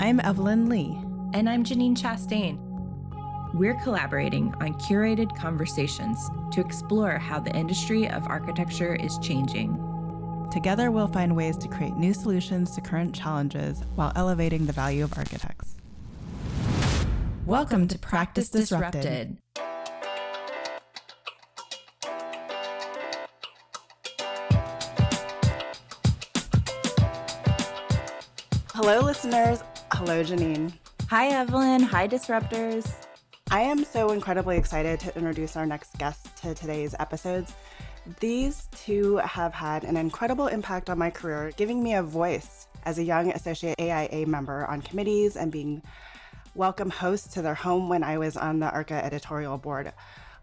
I'm Evelyn Lee. And I'm Janine Chastain. We're collaborating on curated conversations to explore how the industry of architecture is changing. Together, we'll find ways to create new solutions to current challenges while elevating the value of architects. Welcome to Practice Disrupted. Hello, listeners. Hello, Janine. Hi, Evelyn. Hi, Disruptors. I am so incredibly excited to introduce our next guest to today's episodes. These two have had an incredible impact on my career, giving me a voice as a young associate AIA member on committees and being welcome hosts to their home when I was on the ARCA editorial board.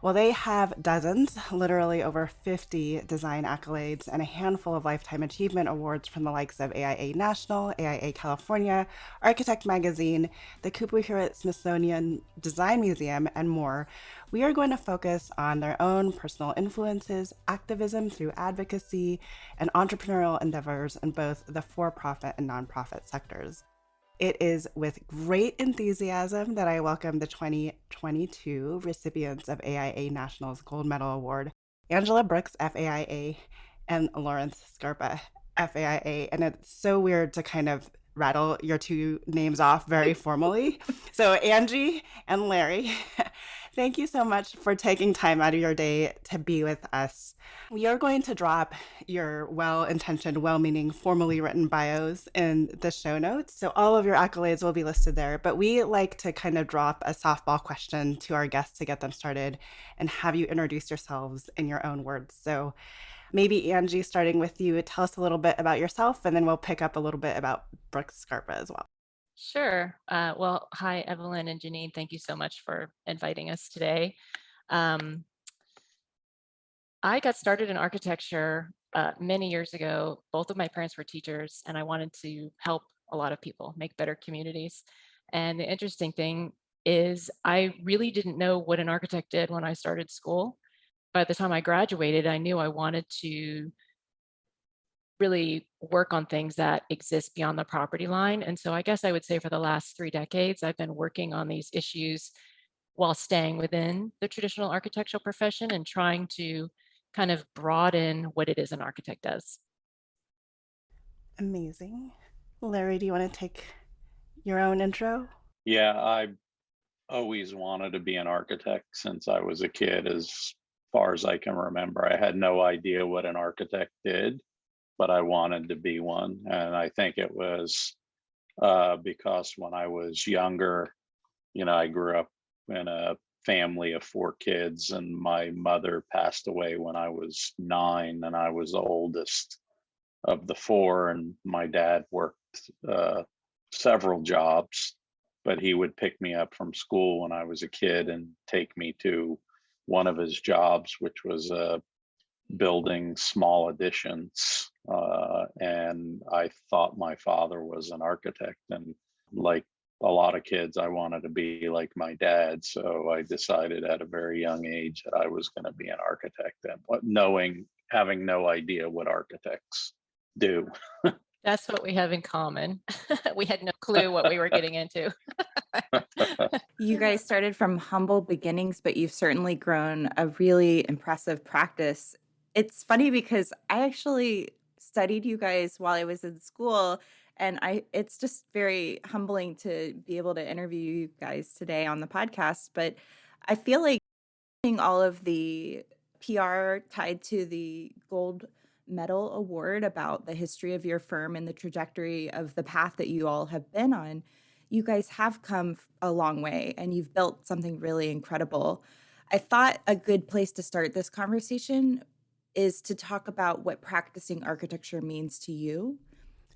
Well, they have dozens, literally over 50 design accolades and a handful of lifetime achievement awards from the likes of AIA National, AIA California, Architect Magazine, the Cooper Hewitt Smithsonian Design Museum, and more. We are going to focus on their own personal influences, activism through advocacy, and entrepreneurial endeavors in both the for-profit and nonprofit sectors. It is with great enthusiasm that I welcome the 2022 recipients of AIA National's Gold Medal Award, Angela Brooks, FAIA, and Lawrence Scarpa, FAIA. And it's so weird to kind of rattle your two names off very formally. So Angie and Larry, thank you so much for taking time out of your day to be with us. We are going to drop your well-intentioned, well-meaning, formally written bios in the show notes. So all of your accolades will be listed there. But we like to kind of drop a softball question to our guests to get them started and have you introduce yourselves in your own words. So maybe Angie, starting with you, tell us a little bit about yourself, and then we'll pick up a little bit about Brooks Scarpa as well. Sure. Well, hi, Evelyn and Janine. Thank you so much for inviting us today. I got started in architecture many years ago. Both of my parents were teachers, and I wanted to help a lot of people make better communities. And the interesting thing is I really didn't know what an architect did when I started school. By the time I graduated, I knew I wanted to really work on things that exist beyond the property line. And so I guess I would say for the last 3 decades, I've been working on these issues while staying within the traditional architectural profession and trying to kind of broaden what it is an architect does. Amazing. Larry, do you want to take your own intro? Yeah, I always wanted to be an architect since I was a kid, as far as I can remember. I had no idea what an architect did, but I wanted to be one. And I think it was because when I was younger, I grew up in a family of 4 kids, and my mother passed away when I was 9, and I was the oldest of the 4. And my dad worked several jobs, but he would pick me up from school when I was a kid and take me to one of his jobs, which was building small additions. And I thought my father was an architect. And like a lot of kids, I wanted to be like my dad. So I decided at a very young age that I was going to be an architect, and having no idea what architects do. That's what we have in common. We had no clue what we were getting into. You guys started from humble beginnings, but you've certainly grown a really impressive practice. It's funny because I actually studied you guys while I was in school, and it's just very humbling to be able to interview you guys today on the podcast. But I feel like all of the PR tied to the Gold Medal Award about the history of your firm and the trajectory of the path that you all have been on, you guys have come a long way and you've built something really incredible. I thought a good place to start this conversation is to talk about what practicing architecture means to you.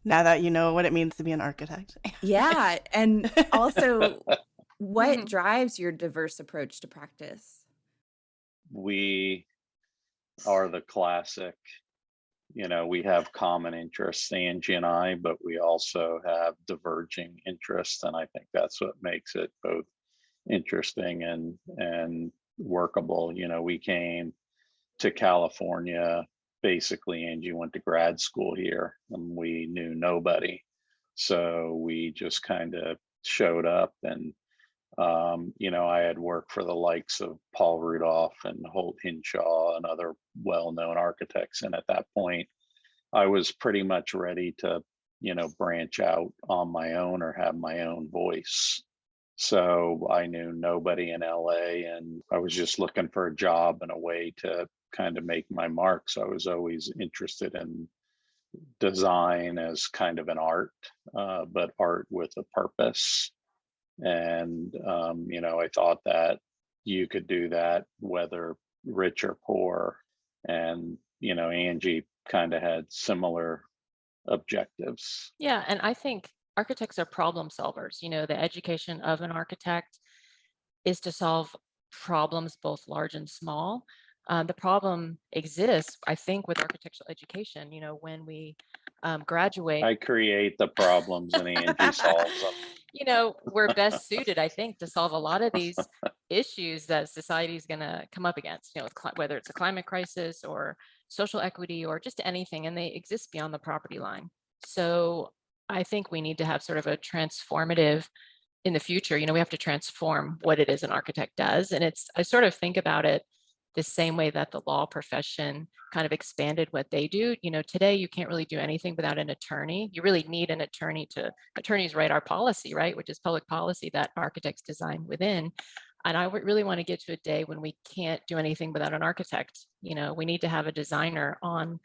Now that you know what it means to be an architect. Yeah, and also what drives your diverse approach to practice? We are the classic, we have common interests, Angie and I, but we also have diverging interests. And I think that's what makes it both interesting and workable. We came to California basically Angie went to grad school here and we knew nobody. So we just kind of showed up and I had worked for the likes of Paul Rudolph and Holt Hinshaw and other well-known architects. And at that point, I was pretty much ready to, branch out on my own or have my own voice. So I knew nobody in LA and I was just looking for a job and a way to kind of make my mark. So I was always interested in design as kind of an art, but art with a purpose. And, I thought that you could do that whether rich or poor. And, Angie kind of had similar objectives. Yeah, and I think architects are problem solvers. The education of an architect is to solve problems both large and small. The problem exists, I think, with architectural education. When we graduate, I create the problems and Angie solves them. we're best suited, I think, to solve a lot of these issues that society is going to come up against, whether it's a climate crisis or social equity or just anything, and they exist beyond the property line. So I think we need to have sort of a transformative in the future. We have to transform what it is an architect does. And I sort of think about it the same way that the law profession kind of expanded what they do. Today you can't really do anything without an attorney. You really need an attorney attorneys write our policy, right? Which is public policy that architects design within. And I would really want to get to a day when we can't do anything without an architect. We need to have a designer on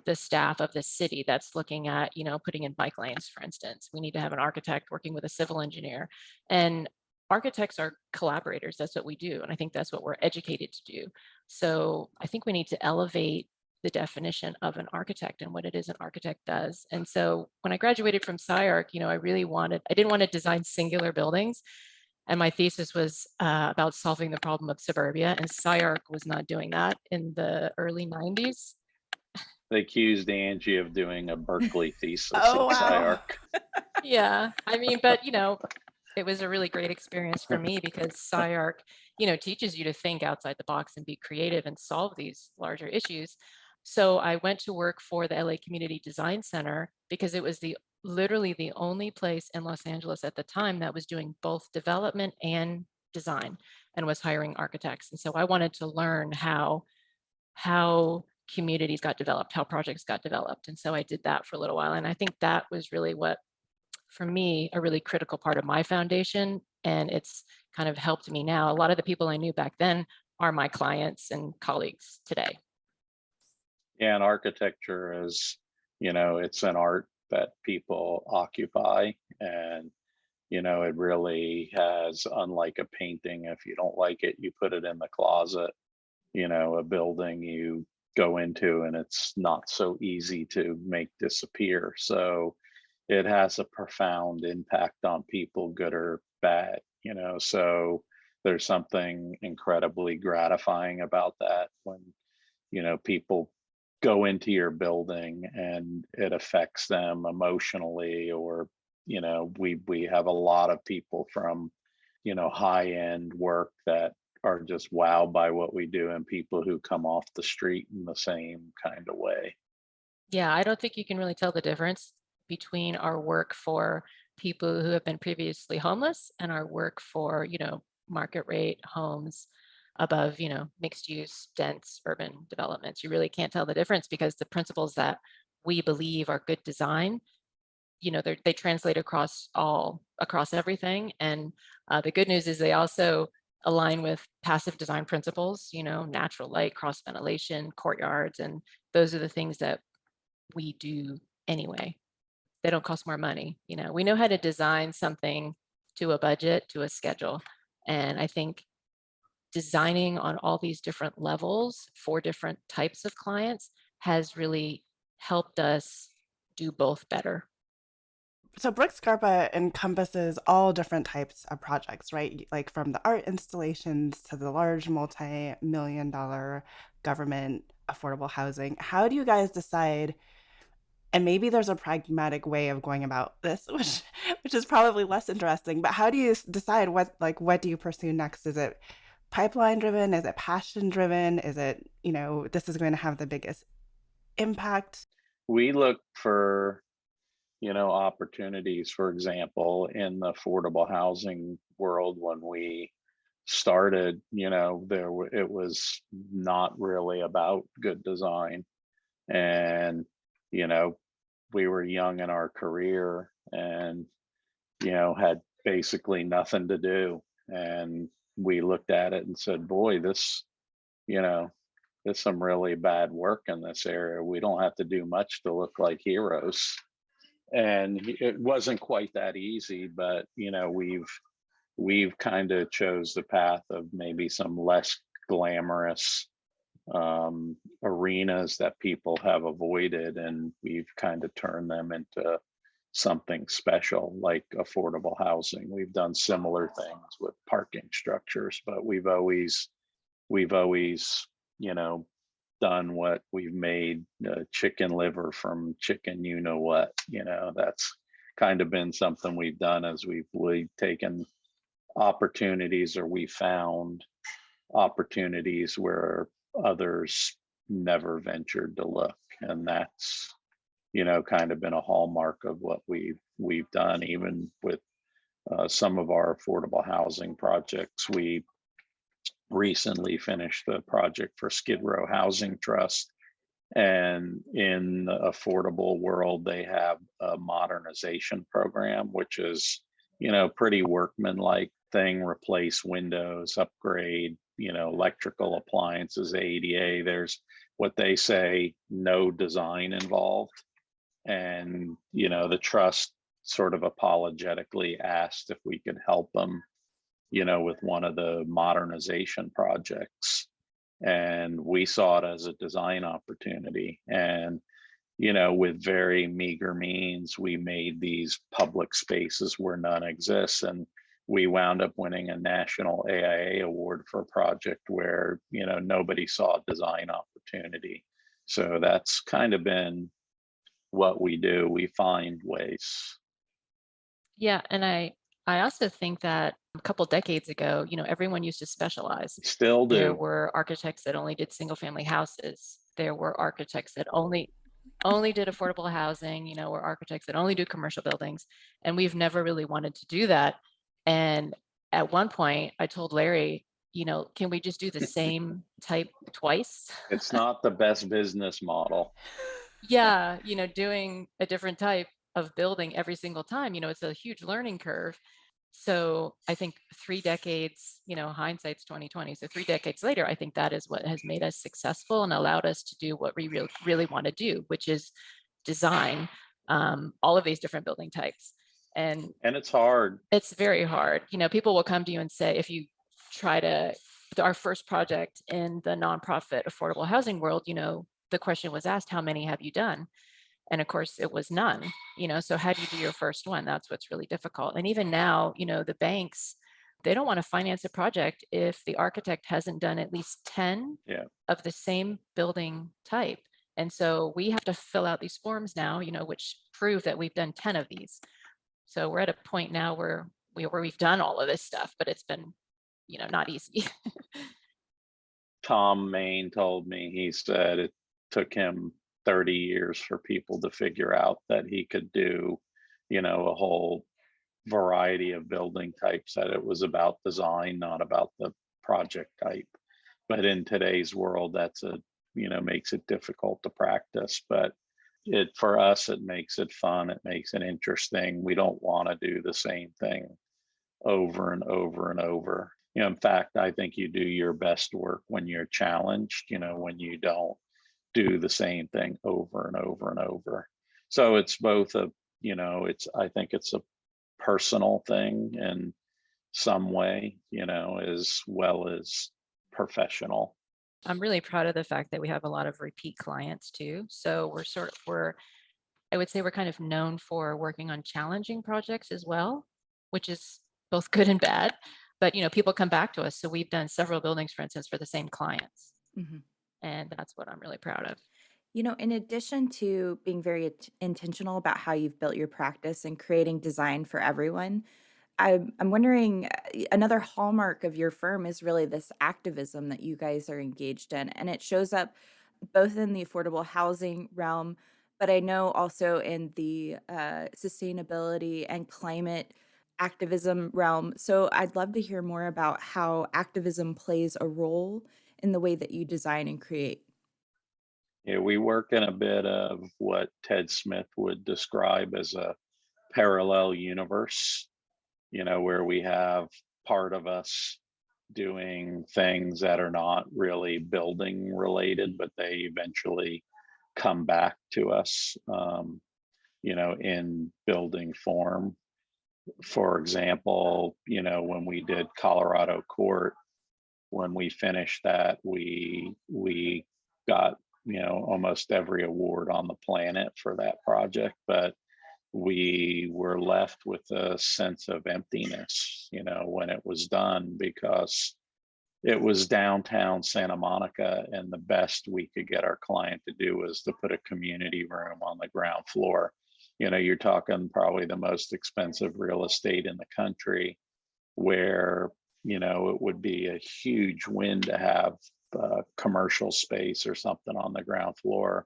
the staff of the city that's looking at, putting in bike lanes, for instance. We need to have an architect working with a civil engineer. And architects are collaborators. That's what we do. And I think that's what we're educated to do. So I think we need to elevate the definition of an architect and what it is an architect does. And so when I graduated from SciArc, I didn't want to design singular buildings. And my thesis was about solving the problem of suburbia. And SciArc was not doing that in the early 90s. They accused Angie of doing a Berkeley thesis Oh, at wow. SciArc. Yeah, I mean, but it was a really great experience for me because SciArc, teaches you to think outside the box and be creative and solve these larger issues. So I went to work for the LA Community Design Center because it was literally the only place in Los Angeles at the time that was doing both development and design and was hiring architects. And so I wanted to learn how communities got developed, how projects got developed. And so I did that for a little while. And I think that was really what, for me, a really critical part of my foundation. And it's kind of helped me now. A lot of the people I knew back then are my clients and colleagues today. Yeah, and architecture is, it's an art that people occupy. And, it really has, unlike a painting, if you don't like it, you put it in the closet. A building you go into and it's not so easy to make disappear. So it has a profound impact on people, good or bad, so there's something incredibly gratifying about that when, people go into your building and it affects them emotionally, or, we have a lot of people from, high end work that are just wowed by what we do, and people who come off the street in the same kind of way. Yeah, I don't think you can really tell the difference between our work for people who have been previously homeless and our work for, market rate homes above, mixed use, dense urban developments. You really can't tell the difference because the principles that we believe are good design, they translate across everything. And the good news is they also align with passive design principles, natural light, cross ventilation, courtyards, and those are the things that we do anyway. They don't cost more money. We know how to design something to a budget, to a schedule. And I think designing on all these different levels for different types of clients has really helped us do both better. So Brooks Scarpa encompasses all different types of projects, right? Like from the art installations to the large multi-million-dollar government affordable housing. How do you guys decide? And maybe there's a pragmatic way of going about this, which is probably less interesting. But how do you decide what do you pursue next? Is it pipeline driven? Is it passion driven? Is it, this is going to have the biggest impact? We look for, opportunities. For example, in the affordable housing world, when we started, it was not really about good design. And, you know, we were young in our career and, had basically nothing to do. And we looked at it and said, boy, you know, there's some really bad work in this area. We don't have to do much to look like heroes. And it wasn't quite that easy, but we've kind of chose the path of maybe some less glamorous arenas that people have avoided, and we've kind of turned them into something special like affordable housing. We've done similar things with parking structures, but we've always you know done what we've made chicken liver from chicken, what, that's kind of been something we've done as we've taken opportunities, or we found opportunities where others never ventured to look. And that's, kind of been a hallmark of what we've done. Even with some of our affordable housing projects, we recently finished the project for Skid Row Housing Trust. And in the affordable world, they have a modernization program, which is, pretty workmanlike thing: replace windows, upgrade, electrical appliances, ADA. There's what they say, no design involved. And, the trust sort of apologetically asked if we could help them, with one of the modernization projects. And we saw it as a design opportunity. And, with very meager means, we made these public spaces where none exists. And we wound up winning a national AIA award for a project where, nobody saw a design opportunity. So that's kind of been what we do. We find ways. Yeah, and I also think that a couple decades ago, everyone used to specialize. Still There do. were architects that only did single family houses. There were architects that only did affordable housing, or architects that only do commercial buildings. And we've never really wanted to do that. And at one point I told Larry, can we just do the same type twice? It's not the best business model. Yeah, doing a different type of building every single time, it's a huge learning curve. So I think 3 decades, hindsight's 2020. So 3 decades later, I think that is what has made us successful and allowed us to do what we really want to do, which is design all of these different building types. And it's hard. It's very hard. People will come to you and say, if you try to, our first project in the nonprofit affordable housing world, the question was asked, how many have you done? And of course it was none. So how do you do your first one? That's what's really difficult. And even now, the banks, they don't want to finance a project if the architect hasn't done at least 10 of the same building type. And so we have to fill out these forms now, which prove that we've done 10 of these. So we're at a point now where we've done all of this stuff, but it's been, not easy. Tom Main told me, he said it took him 30 years for people to figure out that he could do, a whole variety of building types, that it was about design, not about the project type. But in today's world, that's makes it difficult to practice. But for us, it makes it fun. It makes it interesting. We don't want to do the same thing over and over and over. In fact, I think you do your best work when you're challenged, when you don't do the same thing over and over and over. So it's both I think it's a personal thing in some way, as well as professional. I'm really proud of the fact that we have a lot of repeat clients too. So I would say we're kind of known for working on challenging projects as well, which is both good and bad. But people come back to us. So we've done several buildings, for instance, for the same clients. Mm-hmm. And that's what I'm really proud of. In addition to being very intentional about how you've built your practice and creating design for everyone, I'm wondering, another hallmark of your firm is really this activism that you guys are engaged in. And it shows up both in the affordable housing realm, but I know also in the sustainability and climate activism realm. So I'd love to hear more about how activism plays a role in the way that you design and create. Yeah, we work in a bit of what Ted Smith would describe as a parallel universe, where we have part of us doing things that are not really building related, but they eventually come back to us, in building form. For example, when we did Colorado Court, when we finished that, we got, almost every award on the planet for that project, but we were left with a sense of emptiness, when it was done, because it was downtown Santa Monica, and the best we could get our client to do was to put a community room on the ground floor. You're talking probably the most expensive real estate in the country, where it would be a huge win to have commercial space or something on the ground floor,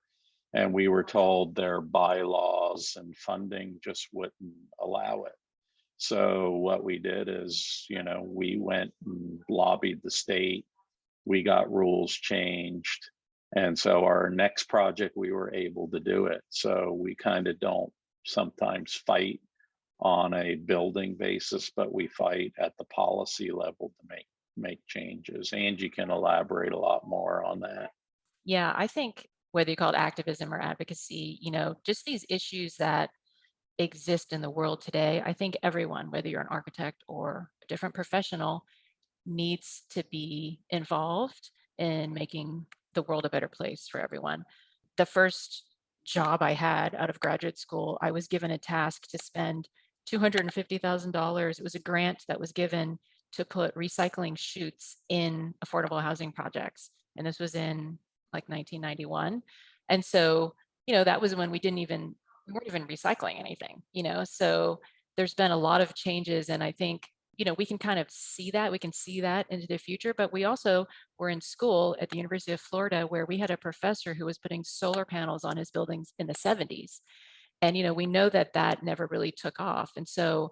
and we were told their bylaws and funding just wouldn't allow it. So what we did is, we went and lobbied the state. We got rules changed. And so our next project, we were able to do it. So we kind of don't sometimes fight on a building basis, but we fight at the policy level to make changes. Angie can elaborate a lot more on that. Yeah, I think whether you call it activism or advocacy, just these issues that exist in the world today, I think everyone, whether you're an architect or a different professional, needs to be involved in making the world a better place for everyone. The first job I had out of graduate school, I was given a task to spend $250,000. It was a grant that was given to put recycling chutes in affordable housing projects. And this was in like 1991. And so, that was when we weren't even recycling anything, so there's been a lot of changes. And I think, we can kind of see that, we can see that into the future, but we also were in school at the University of Florida where we had a professor who was putting solar panels on his buildings in the 70s. And, we know that that never really took off. And so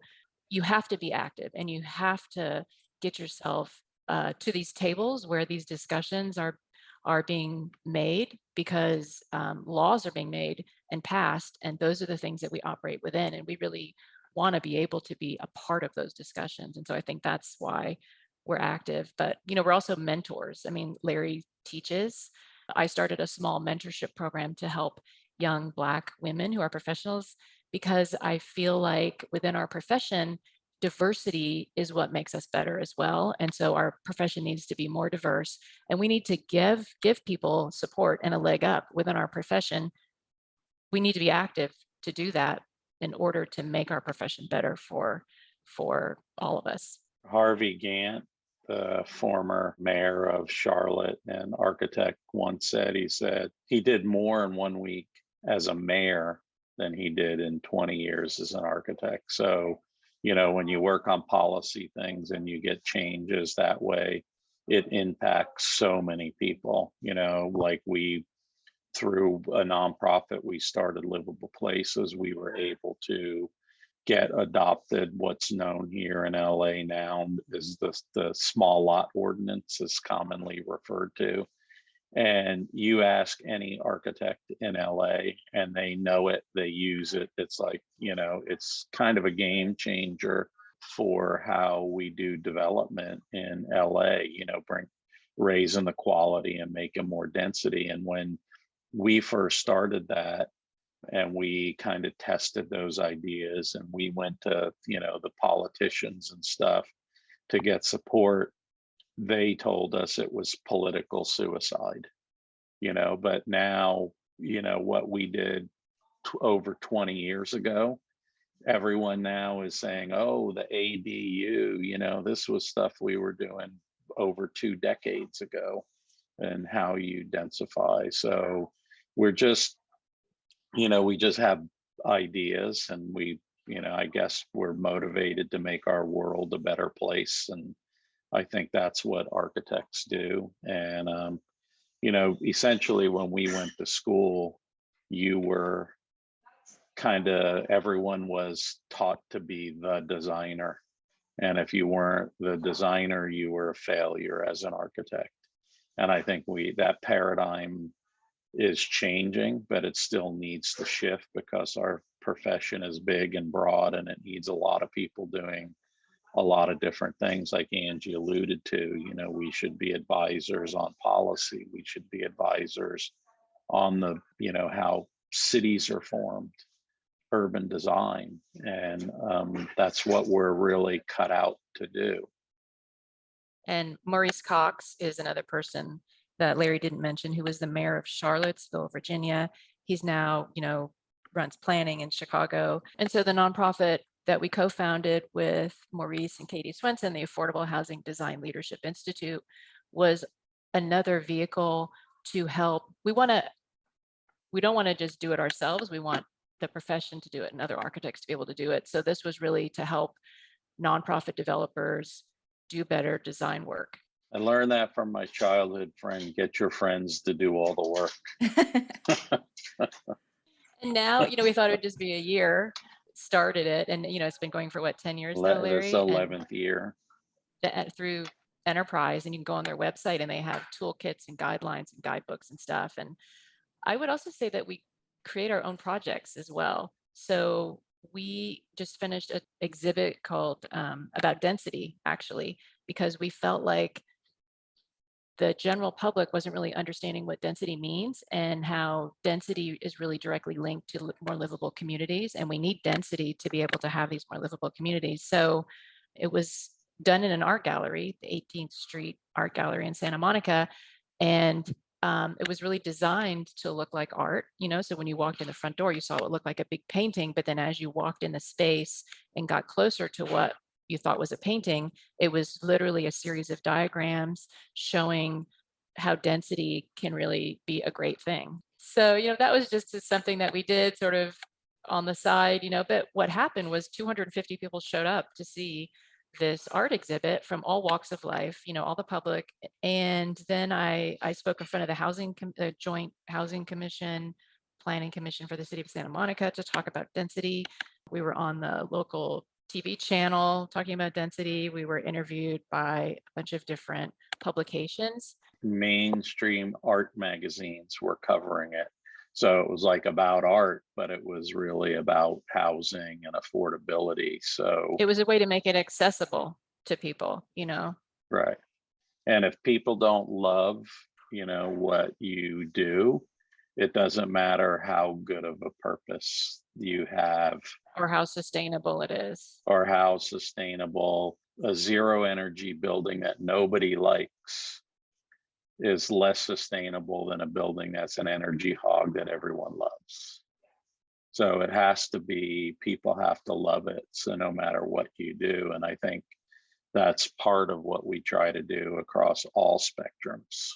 you have to be active and you have to get yourself to these tables where these discussions are being made, because laws are being made and passed. And those are the things that we operate within. And we really want to be able to be a part of those discussions. And so I think that's why we're active. But, we're also mentors. I mean, Larry teaches. I started a small mentorship program to help young Black women who are professionals, because I feel like within our profession, diversity is what makes us better as well. And so our profession needs to be more diverse, and we need to give people support and a leg up within our profession. We need to be active to do that in order to make our profession better for all of us. Harvey Gantt, the former mayor of Charlotte and architect, once said, he said he did more in 1 week as a mayor than he did in 20 years as an architect. So, when you work on policy things and you get changes that way, it impacts so many people. Like through a nonprofit, we started Livable Places. We were able to get adopted what's known here in LA now is the small lot ordinance, is commonly referred to. And you ask any architect in LA and they know it, they use it. It's like, it's kind of a game changer for how we do development in LA, raising the quality and making more density. And when we first started that, and we kind of tested those ideas, and we went to the politicians and stuff to get support, they told us it was political suicide. But now, what we did over 20 years ago, everyone now is saying, oh, the ADU, this was stuff we were doing over 2 decades ago, and how you densify. So we're just, we just have ideas, and I guess we're motivated to make our world a better place. And I think that's what architects do. And essentially when we went to school, you were everyone was taught to be the designer. And if you weren't the designer, you were a failure as an architect. And I think that paradigm is changing, but it still needs to shift because our profession is big and broad and it needs a lot of people doing a lot of different things. Like Angie alluded to, we should be advisors on policy. We should be advisors on how cities are formed, urban design. And that's what we're really cut out to do. And Maurice Cox is another person that Larry didn't mention, who was the mayor of Charlottesville, Virginia. He's now, runs planning in Chicago. And so the nonprofit that we co-founded with Maurice and Katie Swenson, the Affordable Housing Design Leadership Institute, was another vehicle to help. We don't want to just do it ourselves. We want the profession to do it and other architects to be able to do it. So this was really to help nonprofit developers do better design work. I learned that from my childhood friend, get your friends to do all the work. And now, we thought it would just be a year, started it. And, it's been going for what, 10 years now, Larry? It's 11th year. Through Enterprise, and you can go on their website and they have toolkits and guidelines and guidebooks and stuff. And I would also say that we create our own projects as well. So we just finished an exhibit called about density, actually, because we felt like the general public wasn't really understanding what density means and how density is really directly linked to more livable communities. And we need density to be able to have these more livable communities. So it was done in an art gallery, the 18th Street Art Gallery in Santa Monica. And it was really designed to look like art, so when you walked in the front door, you saw it looked like a big painting. But then as you walked in the space and got closer to what you thought was a painting, it was literally a series of diagrams showing how density can really be a great thing. So, that was just something that we did sort of on the side, but what happened was 250 people showed up to see this art exhibit from all walks of life, all the public. And then I spoke in front of the Joint Housing Commission, Planning Commission for the City of Santa Monica to talk about density. We were on the local TV channel talking about density. We were interviewed by a bunch of different publications. Mainstream art magazines were covering it. So it was like about art, but it was really about housing and affordability. So it was a way to make it accessible to people, Right. And if people don't love, what you do, it doesn't matter how good of a purpose you have. Or how sustainable it is. Or how sustainable. A zero energy building that nobody likes is less sustainable than a building that's an energy hog that everyone loves. So it has to be, people have to love it. So no matter what you do, and I think that's part of what we try to do across all spectrums.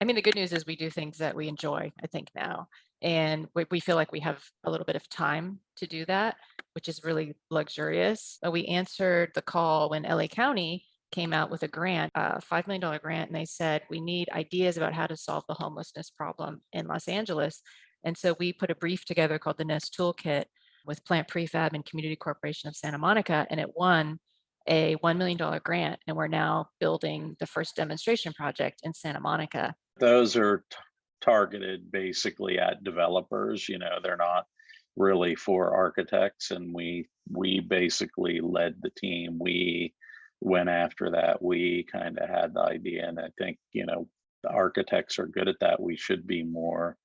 I mean, the good news is we do things that we enjoy, I think, now. And we feel like we have a little bit of time to do that, which is really luxurious. We answered the call when LA County came out with a grant, a $5 million grant, and they said, we need ideas about how to solve the homelessness problem in Los Angeles. And so we put a brief together called the Nest Toolkit with Plant Prefab and Community Corporation of Santa Monica, and it won a $1 million grant. And we're now building the first demonstration project in Santa Monica. Those are targeted basically at developers, they're not really for architects. And we basically led the team. We went after that. We kind of had the idea. And I think, the architects are good at that. We should be more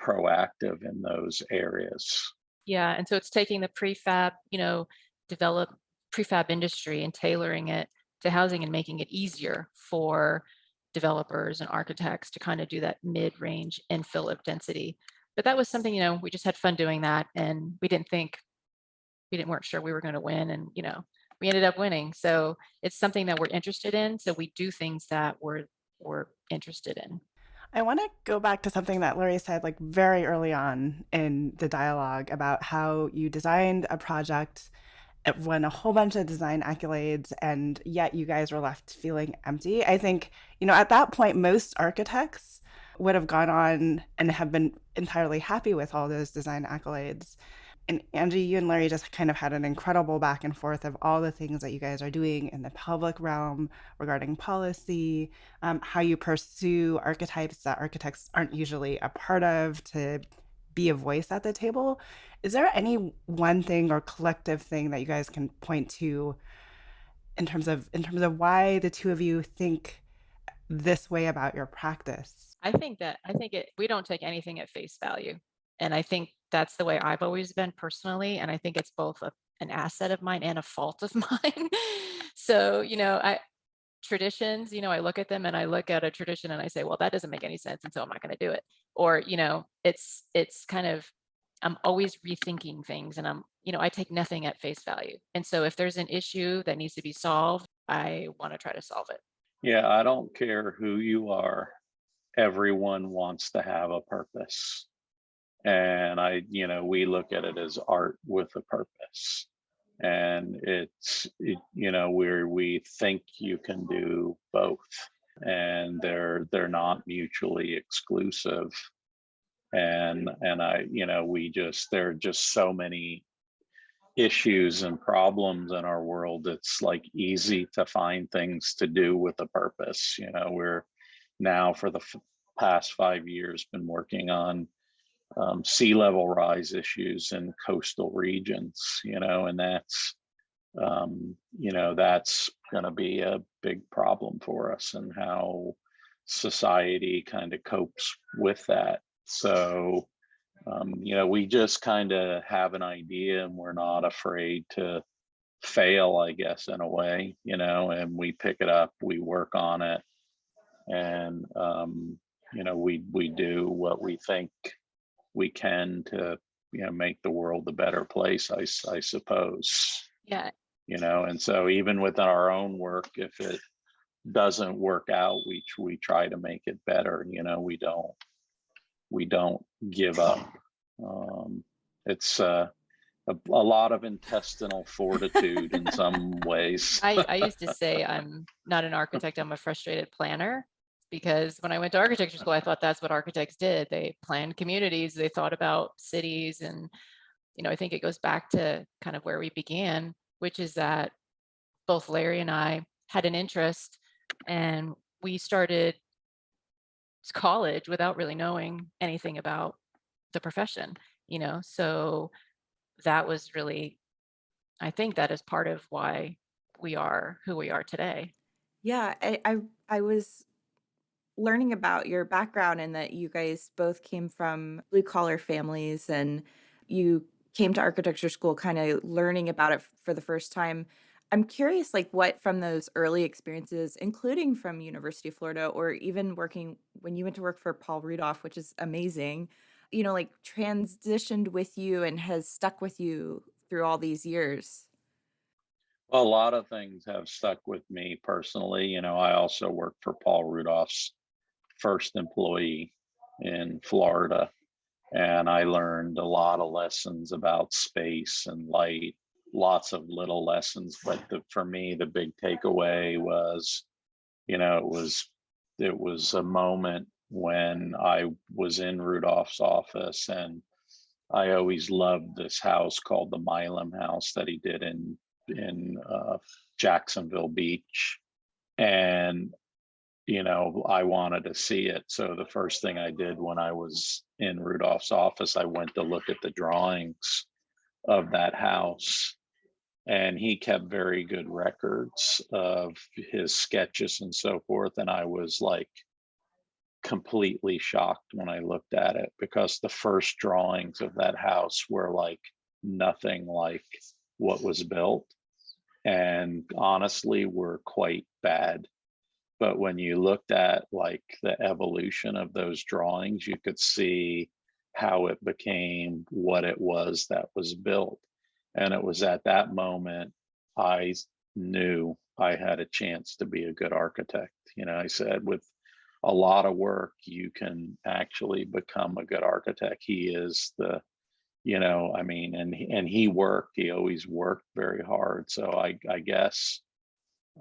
proactive in those areas. Yeah. And so it's taking the prefab, develop prefab industry and tailoring it to housing and making it easier for developers and architects to kind of do that mid-range infill of density. But that was something, we just had fun doing that. And weren't sure we were going to win. And, we ended up winning. So it's something that we're interested in. So we do things that we're interested in. I want to go back to something that Larry said like very early on in the dialogue about how you designed a project, it won a whole bunch of design accolades, and yet you guys were left feeling empty. I think, at that point, most architects would have gone on and have been entirely happy with all those design accolades. And Angie, you and Larry just kind of had an incredible back and forth of all the things that you guys are doing in the public realm regarding policy, how you pursue archetypes that architects aren't usually a part of to be a voice at the table. Is there any one thing or collective thing that you guys can point to in terms of why the two of you think this way about your practice? I think we don't take anything at face value. And I think that's the way I've always been personally. And I think it's both an asset of mine and a fault of mine. So, traditions, I look at them and I look at a tradition and I say, well, that doesn't make any sense. And so I'm not going to do it. Or, it's kind of, I'm always rethinking things and I take nothing at face value. And so if there's an issue that needs to be solved, I want to try to solve it. Yeah, I don't care who you are. Everyone wants to have a purpose. And we look at it as art with a purpose. And where we think you can do both. And they're not mutually exclusive. And there are just so many issues and problems in our world. It's like easy to find things to do with a purpose. We're now for the past 5 years been working on sea level rise issues in coastal regions, and that's going to be a big problem for us, and how society kind of copes with that. So we just kind of have an idea, and we're not afraid to fail, I guess, in a way, and we pick it up, we work on it, and we do what we think we can to make the world a better place, I suppose. Yeah. And so even within our own work, if it doesn't work out, we try to make it better. We don't give up. It's a lot of intestinal fortitude in some ways. I used to say I'm not an architect, I'm a frustrated planner, because when I went to architecture school, I thought that's what architects did. They planned communities, they thought about cities. And, I think it goes back to kind of where we began, which is that both Larry and I had an interest, and we started college without really knowing anything about the profession, so that was really, I think that is part of why we are who we are today. Yeah, I was learning about your background and that you guys both came from blue collar families and you came to architecture school kind of learning about it for the first time. I'm curious, like, what from those early experiences, including from University of Florida or even working when you went to work for Paul Rudolph, which is amazing, like transitioned with you and has stuck with you through all these years. A lot of things have stuck with me personally. I also worked for Paul Rudolph's first employee in Florida, and I learned a lot of lessons about space and light, lots of little lessons. But for me, the big takeaway was, it was a moment when I was in Rudolph's office, and I always loved this house called the Milam House that he did in Jacksonville Beach, and I wanted to see it. So the first thing I did when I was in Rudolph's office, I went to look at the drawings of that house, and he kept very good records of his sketches and so forth. And I was like completely shocked when I looked at it, because the first drawings of that house were like nothing like what was built, and honestly were quite bad. But when you looked at like the evolution of those drawings, you could see how it became what it was that was built. And it was at that moment I knew I had a chance to be a good architect. I said, with a lot of work, you can actually become a good architect. He is the, and he always worked very hard. So I guess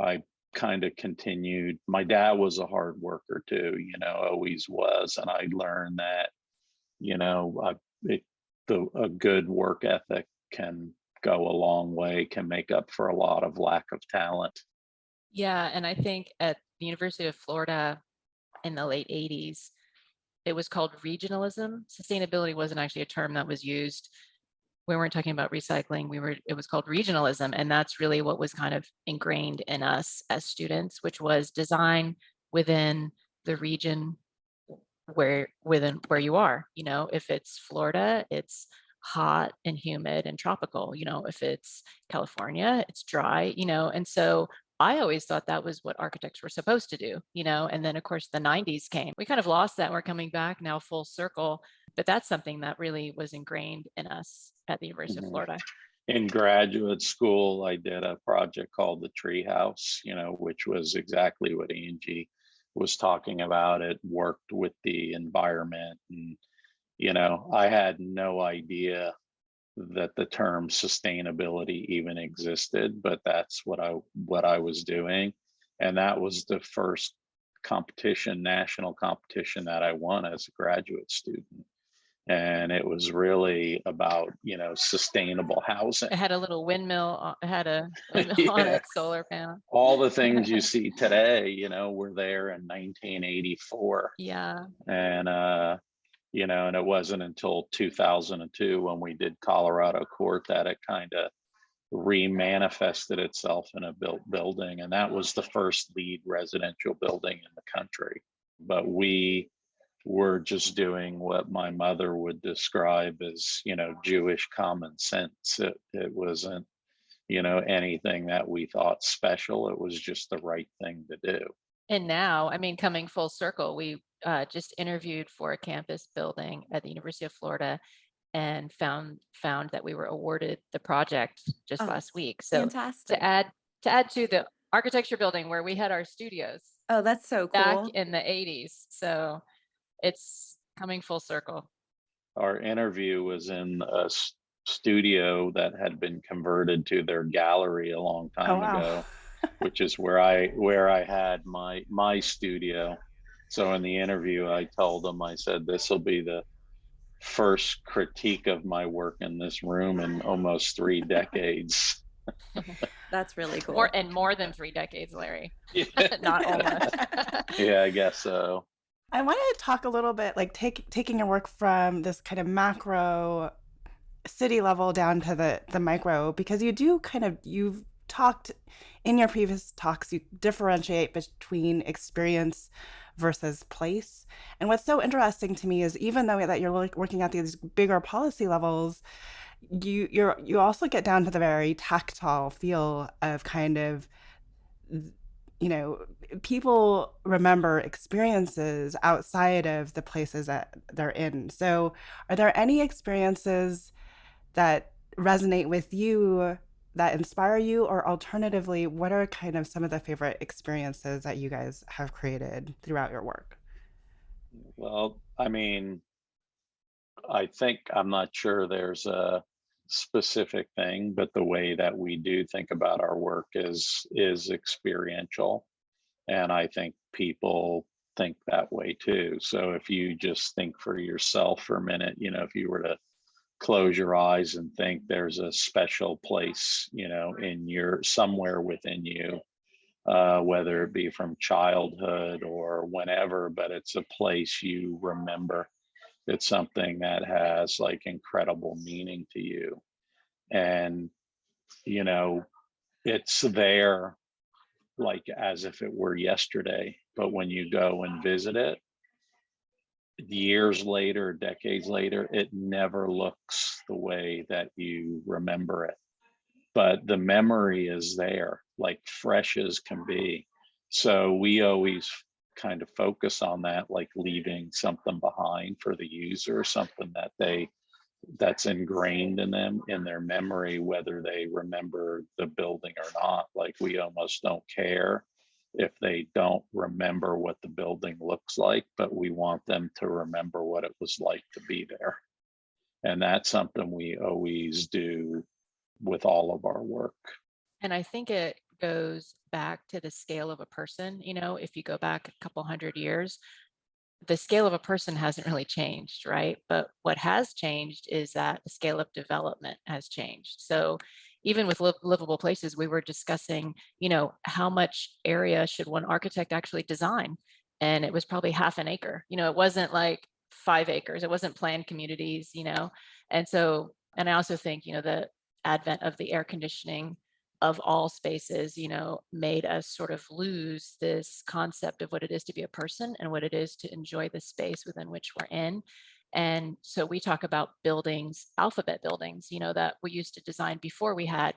I kind of continued. My dad was a hard worker too, always was. And I learned that, you know, a good work ethic can go a long way, can make up for a lot of lack of talent. Yeah, and I think at the University of Florida in the late 80s, it was called regionalism. Sustainability wasn't actually a term that was used. We weren't talking about recycling. It was called regionalism. And that's really what was kind of ingrained in us as students, which was design within the region where you are. If it's Florida, it's hot and humid and tropical. If it's California, it's dry. And so I always thought that was what architects were supposed to do. And then of course the 90s came. We kind of lost that. We're coming back now full circle, but that's something that really was ingrained in us at the University of Mhm. Florida. In graduate school, I did a project called the Treehouse, which was exactly what Angie was talking about. It worked with the environment, and I had no idea that the term sustainability even existed, but that's what I was doing, and that was the first national competition that I won as a graduate student. And it was really about, sustainable housing. It had a little windmill. It had a windmill on Yeah. its solar panel. All the things you see today, were there in 1984. Yeah. And, and it wasn't until 2002 when we did Colorado Court that it kind of remanifested itself in a built building. And that was the first LEED residential building in the country. But we were just doing what my mother would describe as, Jewish common sense. It wasn't, anything that we thought special. It was just the right thing to do. And now, coming full circle, we just interviewed for a campus building at the University of Florida and found that we were awarded the project just last week. So Fantastic. to add to the architecture building where we had our studios Oh, that's so back cool. in the 80s. So it's coming full circle. Our interview was in a studio that had been converted to their gallery a long time ago, which is where I had my studio. So in the interview, I told them, I said, this will be the first critique of my work in this room in almost 3 decades. That's really cool. More than 3 decades, Larry. Yeah. Not almost. Yeah, I guess so. I want to talk a little bit, like taking your work from this kind of macro city level down to the micro, because you've talked in your previous talks, you differentiate between experience versus place. And what's so interesting to me is even though that you're working at these bigger policy levels, you also get down to the very tactile feel of kind of, people remember experiences outside of the places that they're in. So are there any experiences that resonate with you, that inspire you, or alternatively, what are kind of some of the favorite experiences that you guys have created throughout your work? Well, I'm not sure there's a specific thing, but the way that we do think about our work is experiential. And I think people think that way too. So if you just think for yourself for a minute, if you were to close your eyes and think there's a special place, somewhere within you, whether it be from childhood or whenever, but it's a place you remember. It's something that has like incredible meaning to you. And, it's there like as if it were yesterday. But when you go and visit it, years later, decades later, it never looks the way that you remember it. But the memory is there, like fresh as can be. So we always kind of focus on that, like leaving something behind for the user, something that's ingrained in them, in their memory, whether they remember the building or not. Like we almost don't care if they don't remember what the building looks like, but we want them to remember what it was like to be there. And that's something we always do with all of our work. And I think it goes back to the scale of a person. If you go back a couple hundred years, the scale of a person hasn't really changed, right? But what has changed is that the scale of development has changed. So even with livable places, we were discussing, how much area should one architect actually design? And it was probably half an acre. It wasn't like 5 acres. It wasn't planned communities, And so, and I also think, the advent of the air conditioning of all spaces, made us sort of lose this concept of what it is to be a person and what it is to enjoy the space within which we're in. And so we talk about buildings, alphabet buildings, that we used to design before we had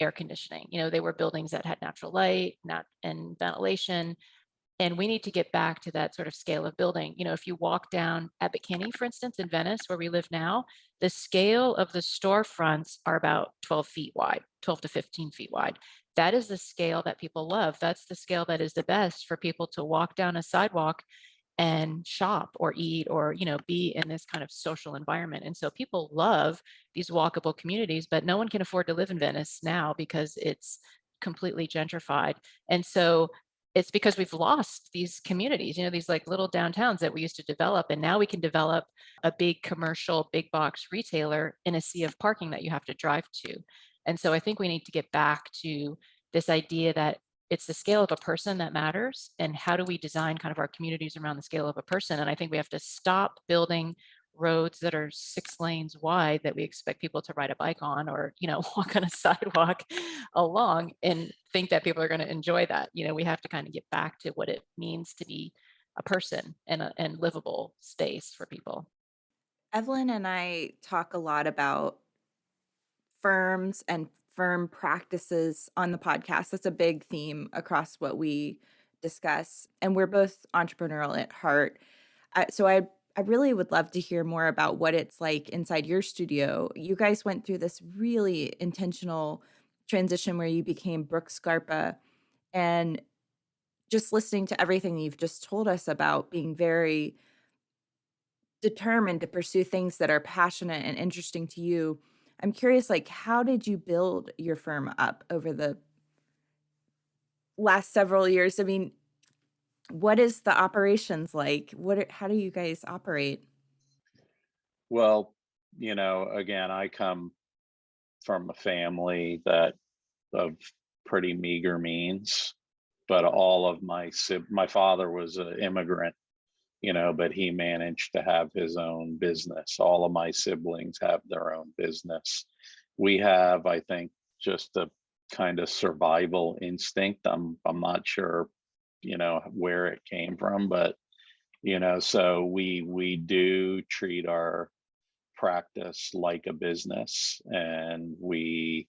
air conditioning. They were buildings that had natural light, and ventilation. And we need to get back to that sort of scale of building. If you walk down Abbot Kinney, for instance, in Venice, where we live now, the scale of the storefronts are about 12 feet wide, 12 to 15 feet wide. That is the scale that people love. That's the scale that is the best for people to walk down a sidewalk and shop or eat or, be in this kind of social environment. And so people love these walkable communities, but no one can afford to live in Venice now because it's completely gentrified. And so it's because we've lost these communities, these like little downtowns that we used to develop. And now we can develop a big commercial, big box retailer in a sea of parking that you have to drive to. And so I think we need to get back to this idea that it's the scale of a person that matters. And how do we design kind of our communities around the scale of a person? And I think we have to stop building roads that are 6 lanes wide that we expect people to ride a bike on or, walk on a sidewalk along and think that people are going to enjoy that. We have to kind of get back to what it means to be a person and livable space for people. Evelyn and I talk a lot about firms and firm practices on the podcast. That's a big theme across what we discuss. And we're both entrepreneurial at heart. So I really would love to hear more about what it's like inside your studio. You guys went through this really intentional transition where you became Brooks Scarpa, and just listening to everything you've just told us about being very determined to pursue things that are passionate and interesting to you. I'm curious, like, how did you build your firm up over the last several years? I mean, what is the operations like? How do you guys operate? Well, again, I come from a family that of pretty meager means, but all of my father was an immigrant, but he managed to have his own business. All of my siblings have their own business. We have, I think, just a kind of survival instinct. I'm not sure, where it came from, but so we do treat our practice like a business, and we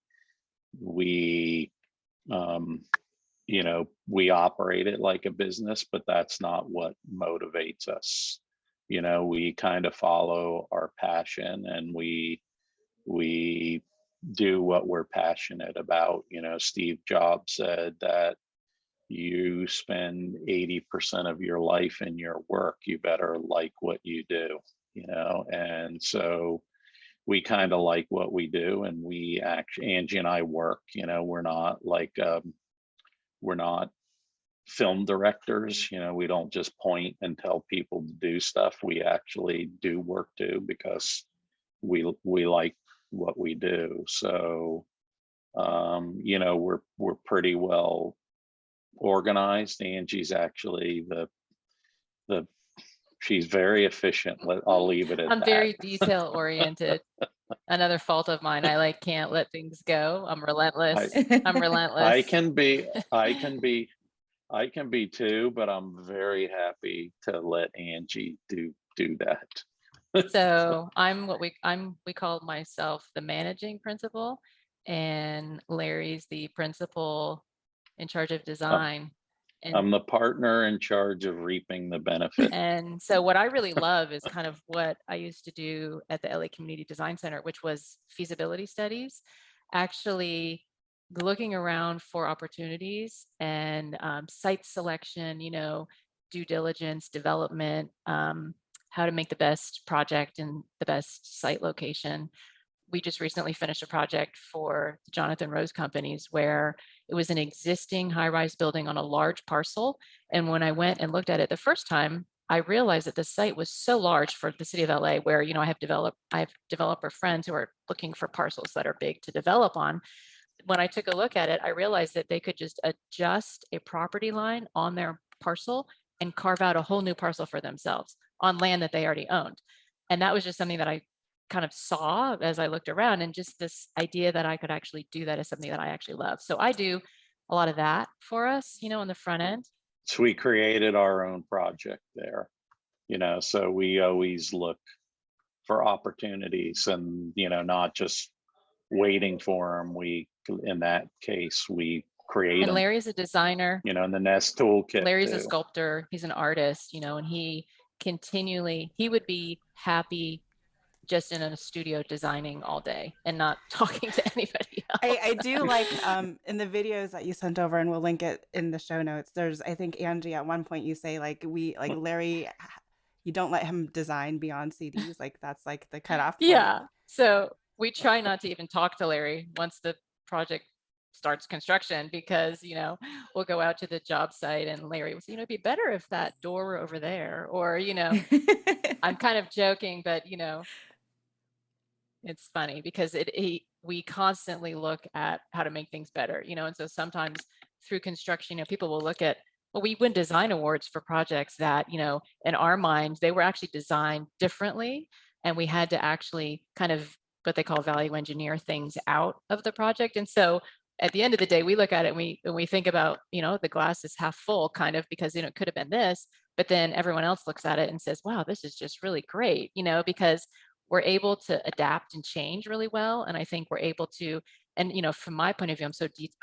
we operate it like a business, but that's not what motivates us. We kind of follow our passion, and we do what we're passionate about. Steve Jobs said that you spend 80% of your life in your work, you better like what you do, and so we kind of like what we do, and we actually, Angie and I work, we're not like, we're not film directors, we don't just point and tell people to do stuff. We actually do work too, because we like what we do. So, we're pretty well organized. Angie's actually the she's very efficient. I'll leave it at I'm that. very detail oriented. Another fault of mine. I can't let things go. I'm relentless. I'm relentless. I can be too, but I'm very happy to let Angie do that. So we call myself the managing principal, and Larry's the principal in charge of design. I'm the partner in charge of reaping the benefit. And so what I really love is kind of what I used to do at the LA Community Design Center, which was feasibility studies, actually looking around for opportunities and site selection, due diligence, development, how to make the best project and the best site location. we just recently finished a project for the Jonathan Rose companies where it was an existing high-rise building on a large parcel. And when I went and looked at it the first time, I realized that the site was so large for the city of LA, where, I have developer friends who are looking for parcels that are big to develop on. When I took a look at it, I realized that they could just adjust a property line on their parcel and carve out a whole new parcel for themselves on land that they already owned. And that was just something that I kind of saw as I looked around, and just this idea that I could actually do that is something that I actually love. So I do a lot of that for us, on the front end. So we created our own project there, so we always look for opportunities and, not just waiting for them. In that case, we create And them, Larry's a designer. in the Nest toolkit. Larry's a too. sculptor. He's an artist, and he would be happy just in a studio designing all day and not talking to anybody else. I do like in the videos that you sent over, and we'll link it in the show notes. There's, I think, Angie, at one point you say Larry, you don't let him design beyond CDs. Like that's like the cutoff point. Yeah. So we try not to even talk to Larry once the project starts construction, because, we'll go out to the job site and Larry will say, it'd be better if that door were over there, or, I'm kind of joking, but, it's funny because we constantly look at how to make things better, and so sometimes through construction, people will look at, well, we win design awards for projects that, in our minds, they were actually designed differently. And we had to actually kind of what they call value engineer things out of the project. And so at the end of the day, we look at it and we think about, the glass is half full kind of, because, it could have been this, but then everyone else looks at it and says, wow, this is just really great, because we're able to adapt and change really well. And I think we're able to, and, from my point of view, I'm so deep,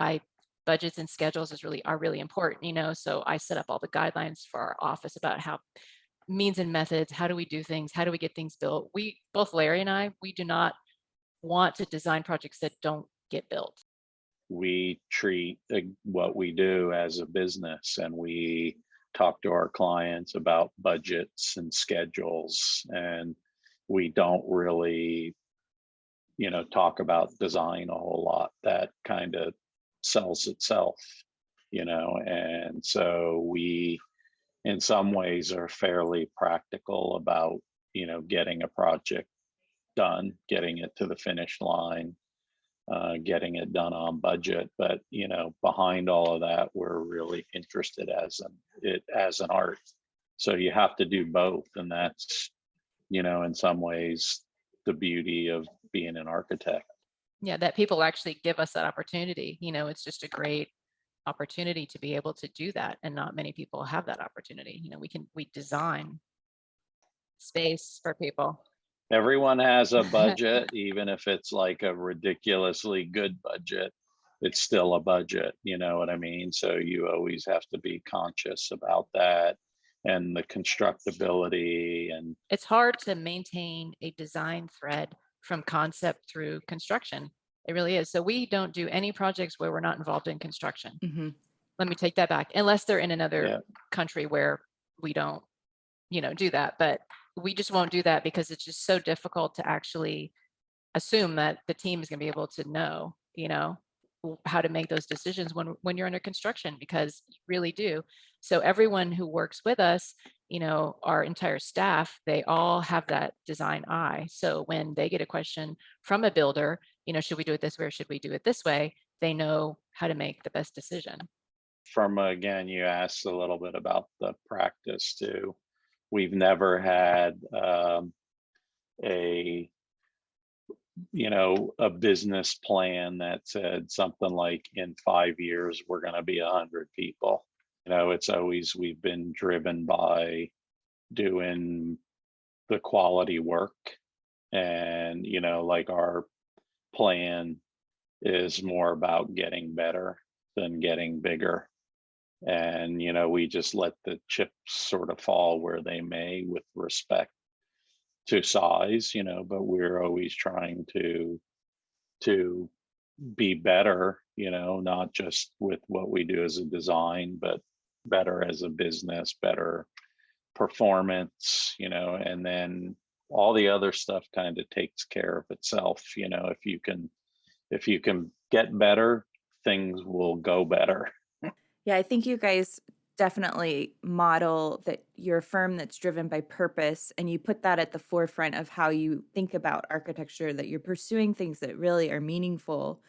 budgets and schedules are really important, so I set up all the guidelines for our office about how means and methods, how do we do things, how do we get things built. Both Larry and I, we do not want to design projects that don't get built. We treat what we do as a business, and we talk to our clients about budgets and schedules, and we don't really, talk about design a whole lot. That kind of sells itself, and so we, in some ways, are fairly practical about, getting a project done, getting it to the finish line, getting it done on budget. But, behind all of that, we're really interested as an art. So you have to do both. And that's, in some ways, the beauty of being an architect. Yeah, that people actually give us that opportunity. It's just a great opportunity to be able to do that. And not many people have that opportunity. We design space for people. Everyone has a budget, even if it's like a ridiculously good budget, it's still a budget, you know what I mean? So you always have to be conscious about that and the constructability. And It's hard to maintain a design thread from concept through construction. It really is. So we don't do any projects where we're not involved in construction. Mm-hmm. Let me take that back, unless they're in another Yeah. country where we don't, do that. But we just won't do that because it's just so difficult to actually assume that the team is going to be able to know, how to make those decisions when you're under construction, because you really do. So everyone who works with us, our entire staff, they all have that design eye. So when they get a question from a builder, should we do it this way or should we do it this way? They know how to make the best decision. Again, you asked a little bit about the practice too. We've never had a business plan that said something like, in 5 years, we're going to be 100 people. It's always, we've been driven by doing the quality work. And, like our plan is more about getting better than getting bigger. And, we just let the chips sort of fall where they may with respect to size, but we're always trying to be better, not just with what we do as a design, but better as a business, better performance, and then all the other stuff kind of takes care of itself. If you can get better, things will go better. Yeah, I think you guys definitely model that you're a firm that's driven by purpose, and you put that at the forefront of how you think about architecture, that you're pursuing things that really are meaningful.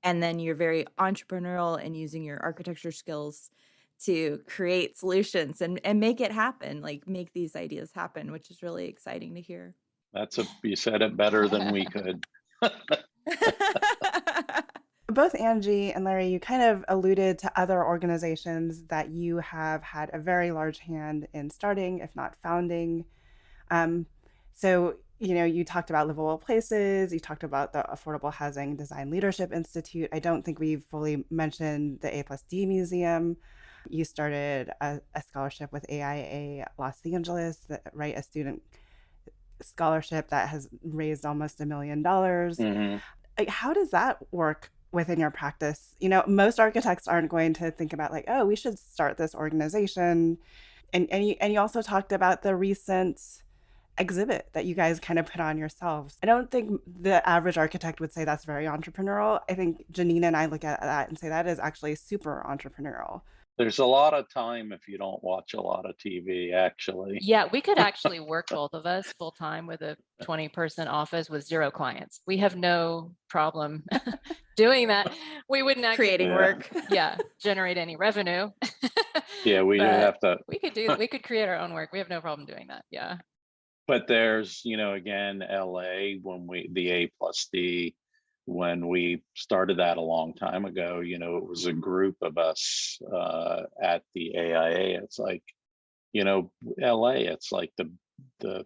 And then you're very entrepreneurial and using your architecture skills to create solutions and make it happen, like make these ideas happen, which is really exciting to hear. You said it better than we could. Both Angie and Larry, you kind of alluded to other organizations that you have had a very large hand in starting, if not founding. So, you talked about Livable Places, you talked about the Affordable Housing Design Leadership Institute. I don't think we've fully mentioned the A+D Museum. You started a scholarship with AIA Los Angeles, right? A student scholarship that has raised almost $1 million. Mhm. Like, how does that work within your practice? Most architects aren't going to think about like, oh, we should start this organization. And you also talked about the recent exhibit that you guys kind of put on yourselves. I don't think the average architect would say that's very entrepreneurial. I think Janina and I look at that and say that is actually super entrepreneurial. There's a lot of time if you don't watch a lot of TV, actually. Yeah, we could actually work, both of us, full time with a 20-person office with 0 clients. We have no problem doing that. We wouldn't actually Creating Yeah. work. generate any revenue. Yeah, we But have to. we could do that. We could create our own work. We have no problem doing that. Yeah. But there's, again, LA, the A+D, when we started that a long time ago, it was a group of us at the AIA. It's like, LA, it's like the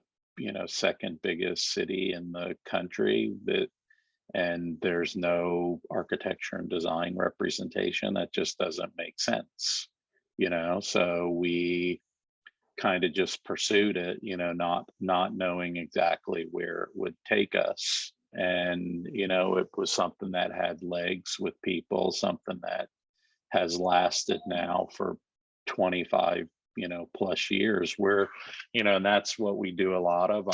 second biggest city in the country, and there's no architecture and design representation. That just doesn't make sense, so we kind of just pursued it, not knowing exactly where it would take us. And, it was something that had legs with people, something that has lasted now for 25, plus years, where, and that's what we do a lot of.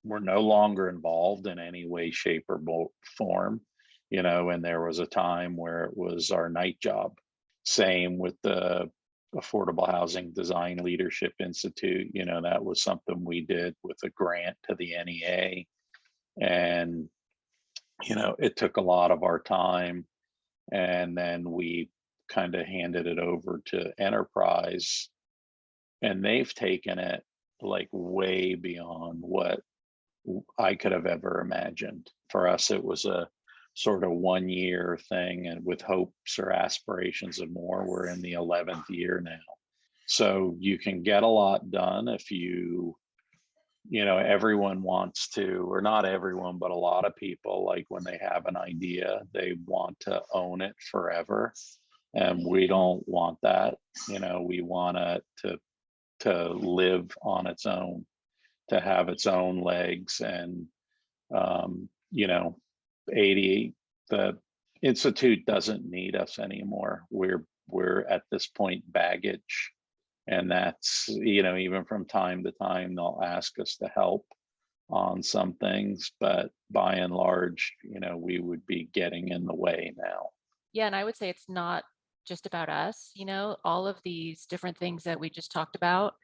We're no longer involved in any way, shape, or form, and there was a time where it was our night job. Same with the Affordable Housing Design Leadership Institute. That was something we did with a grant to the NEA. And, it took a lot of our time. And then we kind of handed it over to Enterprise, and they've taken it like way beyond what I could have ever imagined. For us, it was a sort of 1-year thing, and with hopes or aspirations of more. We're in the 11th year now. So you can get a lot done if everyone wants to, or not everyone, but a lot of people, like when they have an idea, they want to own it forever. And we don't want that. We want it to live on its own, to have its own legs. And, 80, the Institute doesn't need us anymore. We're at this point baggage. And that's, even from time to time, they'll ask us to help on some things, but by and large, we would be getting in the way now. Yeah. And I would say it's not just about us, all of these different things that we just talked about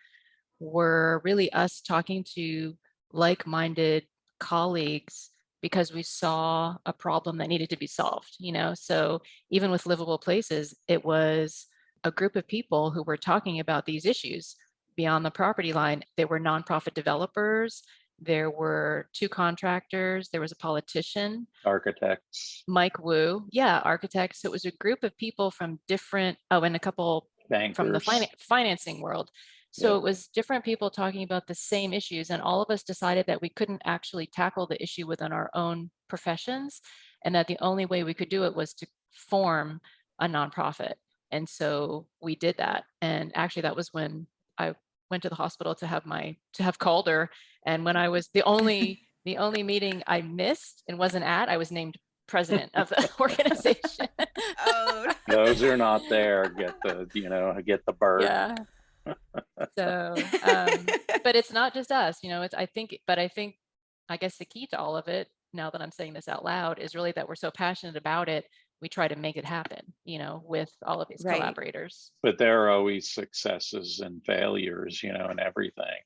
were really us talking to like-minded colleagues because we saw a problem that needed to be solved, So even with Livable Places, it was a group of people who were talking about these issues beyond the property line. There were nonprofit developers, there were 2 contractors, there was a politician, Architects, Mike Wu. Yeah, architects. It was a group of people from different, and a couple bankers, from the financing world. So Yeah. It was different people talking about the same issues, and all of us decided that we couldn't actually tackle the issue within our own professions, and that the only way we could do it was to form a nonprofit. And so we did that. And actually, that was when I went to the hospital to have Calder. And when I was the only meeting I missed and wasn't at, I was named president of the organization. Oh, Those are not there get the bird. Yeah. So But it's not just us, it's, I guess the key to all of it, now that I'm saying this out loud, is really that we're so passionate about it. We try to make it happen, with all of these Right. collaborators. But there are always successes and failures, and everything.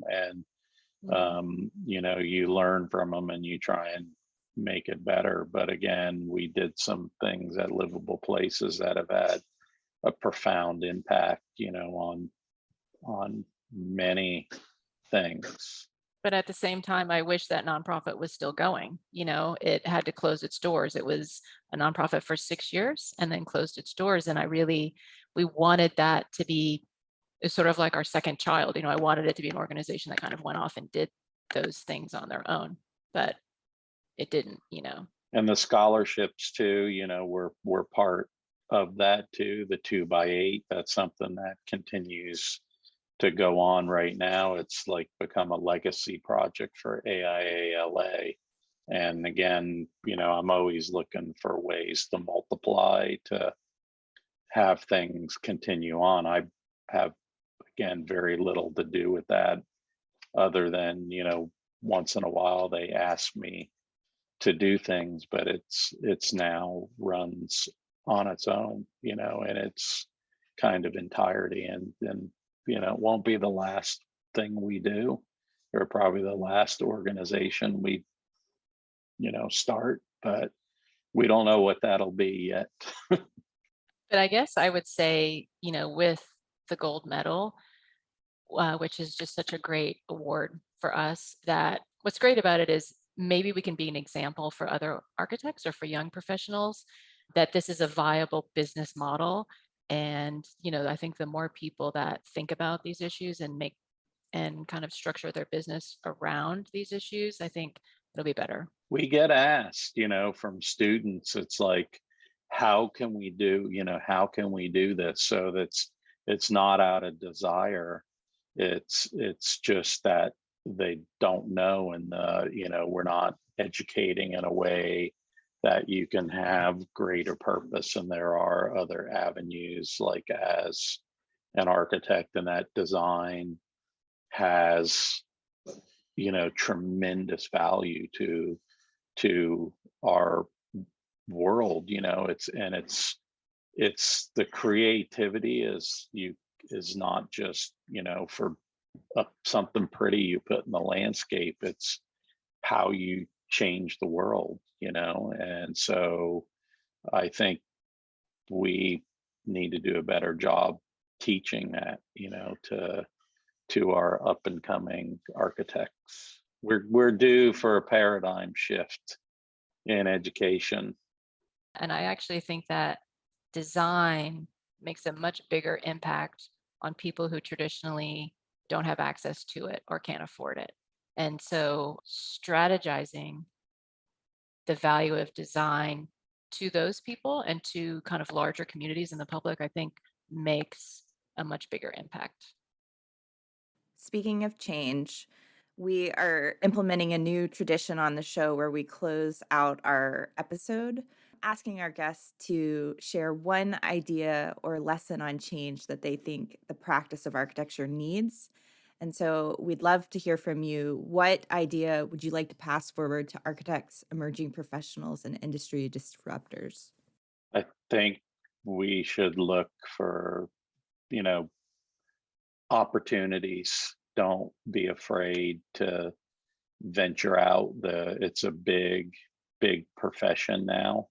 And you learn from them and you try and make it better. But again, we did some things at Livable Places that have had a profound impact, on many things. But at the same time, I wish that nonprofit was still going. It had to close its doors. It was a nonprofit for 6 years and then closed its doors. And we wanted that to be sort of like our second child. I wanted it to be an organization that kind of went off and did those things on their own, but it didn't. And the scholarships too, we're part of that too. The 2x8, that's something that continues to go on right now. It's like become a legacy project for AIA. And again, I'm always looking for ways to multiply, to have things continue on. I have, again, very little to do with that, other than, once in a while they ask me to do things, but it's now runs on its own, in its kind of entirety. And it won't be the last thing we do, or probably the last organization we start, but we don't know what that'll be yet. But I guess I would say, with the gold medal, which is just such a great award for us, that what's great about it is maybe we can be an example for other architects or for young professionals that this is a viable business model. And, I think the more people that think about these issues and kind of structure their business around these issues, I think it'll be better. We get asked, from students, it's like, how can we do this? So it's not out of desire. It's just that they don't know. And, we're not educating in a way that you can have greater purpose. And there are other avenues, like as an architect, and that design has, tremendous value to our world. It's the creativity is not just, for something pretty you put in the landscape. It's how you change the world, and so I think we need to do a better job teaching that, to our up and coming architects. We're due for a paradigm shift in education. And I actually think that design makes a much bigger impact on people who traditionally don't have access to it or can't afford it. And so strategizing the value of design to those people and to kind of larger communities in the public, I think makes a much bigger impact. Speaking of change, we are implementing a new tradition on the show where we close out our episode asking our guests to share one idea or lesson on change that they think the practice of architecture needs. And so we'd love to hear from you. What idea would you like to pass forward to architects, emerging professionals, and industry disruptors? I think we should look for, opportunities. Don't be afraid to venture out. It's a big profession now.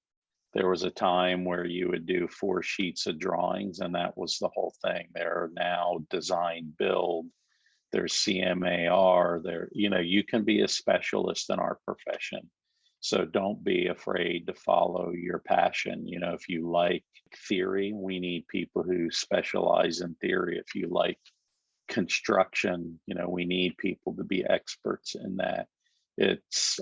There was a time where you would do 4 sheets of drawings and that was the whole thing. There are now design build, there's CMAR, you can be a specialist in our profession. So don't be afraid to follow your passion. If you like theory, we need people who specialize in theory. If you like construction, we need people to be experts in that.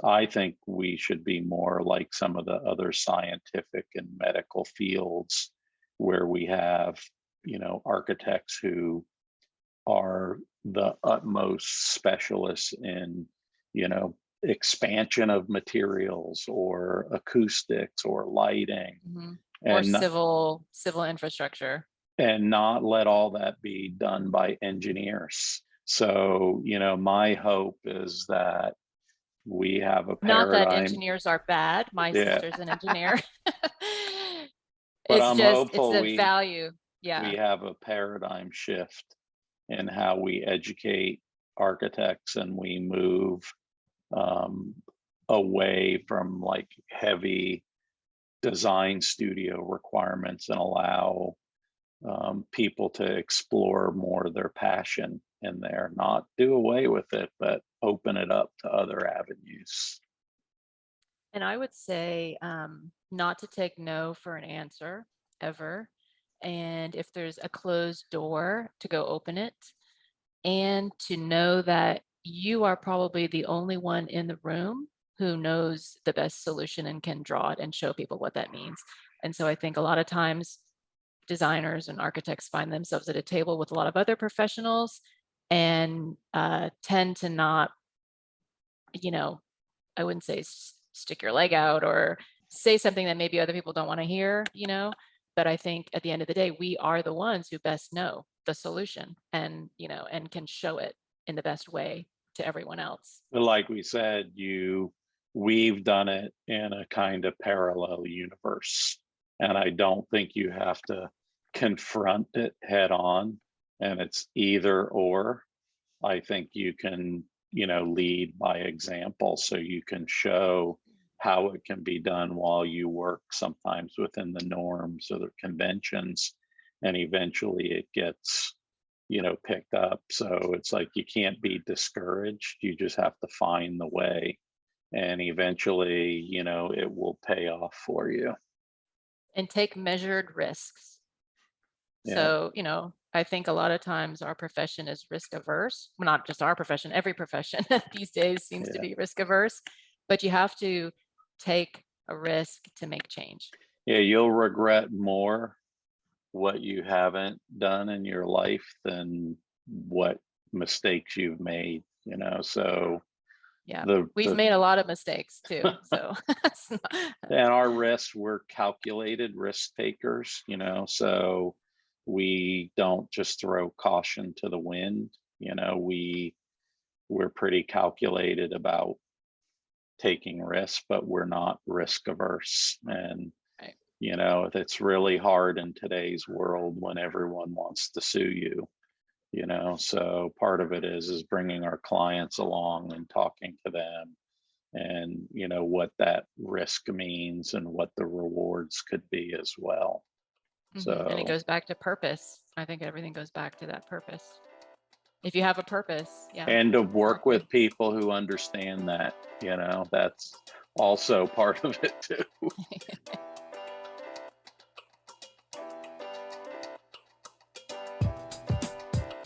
I think we should be more like some of the other scientific and medical fields where we have, architects who are the utmost specialists in, expansion of materials or acoustics or lighting. Mm-hmm. And or civil infrastructure. And not let all that be done by engineers. So, my hope is that we have a Not that paradigm. engineers are bad. My Yeah. sister's an engineer. But It's I'm just, it's hopeful the value. we Yeah. have a paradigm shift in how we educate architects, and we move away from like heavy design studio requirements and allow people to explore more of their passion in there, not do away with it, but open it up to other avenues. And I would say not to take no for an answer ever. And if there's a closed door, to go open it, and to know that you are probably the only one in the room who knows the best solution and can draw it and show people what that means. And so I think a lot of times designers and architects find themselves at a table with a lot of other professionals and tend to not, I wouldn't say stick your leg out or say something that maybe other people don't want to hear, but I think at the end of the day, we are the ones who best know the solution and, and can show it in the best way to everyone else. But like we said, we've done it in a kind of parallel universe. And I don't think you have to confront it head on, and it's either or. I think you can, lead by example, so you can show how it can be done while you work sometimes within the norms or the conventions, and eventually it gets, picked up. So it's like you can't be discouraged. You just have to find the way, and eventually, it will pay off for you. And take measured risks. Yeah. So, I think a lot of times our profession is risk averse. Well, not just our profession, every profession these days seems to be risk averse, but you have to take a risk to make change. Yeah, you'll regret more what you haven't done in your life than what mistakes you've made, so yeah, we've made a lot of mistakes too. So and our risks, we're calculated risk takers, so we don't just throw caution to the wind. We're pretty calculated about taking risks, but we're not risk averse. And right. It's really hard in today's world when everyone wants to sue you. So part of it is bringing our clients along and talking to them, and what that risk means and what the rewards could be as well. So, and it goes back to purpose. I think everything goes back to that purpose. If you have a purpose, and to work with people who understand that, that's also part of it too.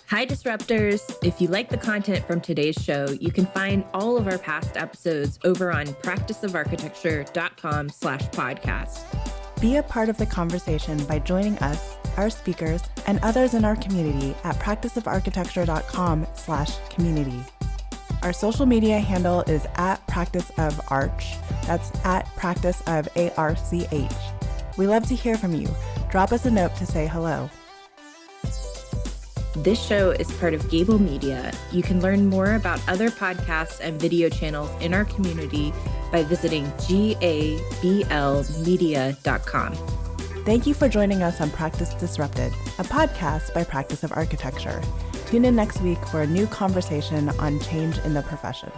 Hi, Disruptors. If you like the content from today's show, you can find all of our past episodes over on practiceofarchitecture.com/podcast. Be a part of the conversation by joining us, our speakers, and others in our community at practiceofarchitecture.com/community. Our social media handle is @practiceofarch. That's @practiceofarch. We love to hear from you. Drop us a note to say hello. This show is part of Gable Media. You can learn more about other podcasts and video channels in our community by visiting gablmedia.com. Thank you for joining us on Practice Disrupted, a podcast by Practice of Architecture. Tune in next week for a new conversation on change in the profession.